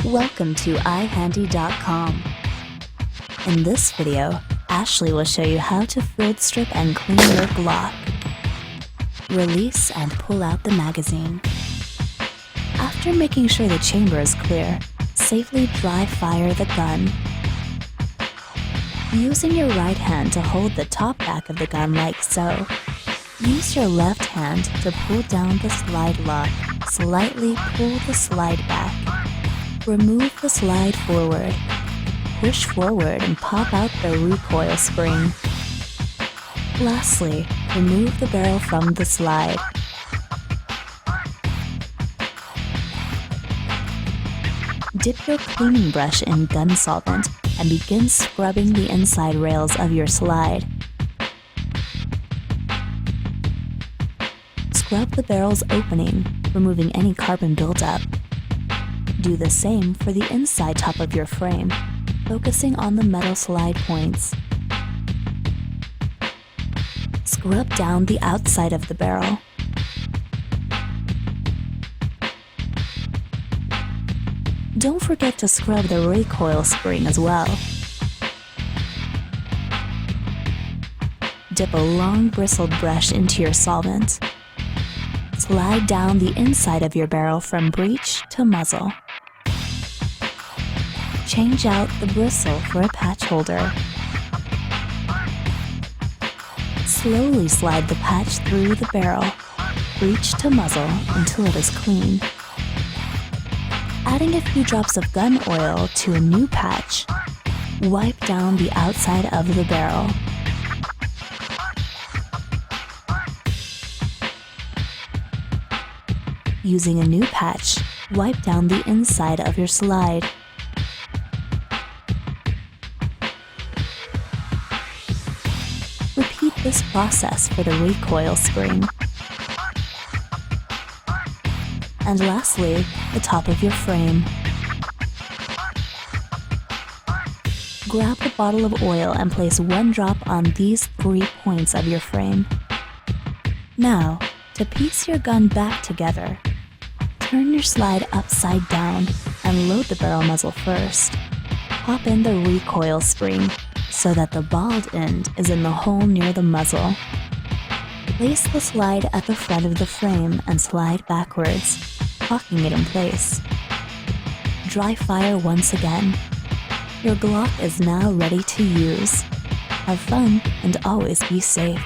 Welcome to iHandy.com. In this video, Ashley will show you how to field strip and clean your Glock. Release and pull out the magazine. After making sure the chamber is clear, safely dry fire the gun. Using your right hand to hold the top back of the gun like so. Use your left hand to pull down the slide lock. Slightly pull the slide back. Remove the slide forward. Push forward and pop out the recoil spring. Lastly, remove the barrel from the slide. Dip your cleaning brush in gun solvent and begin scrubbing the inside rails of your slide. Scrub the barrel's opening, removing any carbon buildup. Do the same for the inside top of your frame, focusing on the metal slide points. Scrub down the outside of the barrel. Don't forget to scrub the recoil spring as well. Dip a long bristled brush into your solvent. Slide down the inside of your barrel from breech to muzzle. Change out the bristle for a patch holder. Slowly slide the patch through the barrel, breech to muzzle until it is clean. Adding a few drops of gun oil to a new patch, wipe down the outside of the barrel. Using a new patch, wipe down the inside of your slide. Repeat this process for the recoil spring. And lastly, the top of your frame. Grab a bottle of oil and place one drop on these 3 points of your frame. Now, to piece your gun back together, turn your slide upside down and load the barrel muzzle first. Pop in the recoil spring so that the balled end is in the hole near the muzzle. Place the slide at the front of the frame and slide backwards, locking it in place. Dry fire once again. Your Glock is now ready to use. Have fun and always be safe.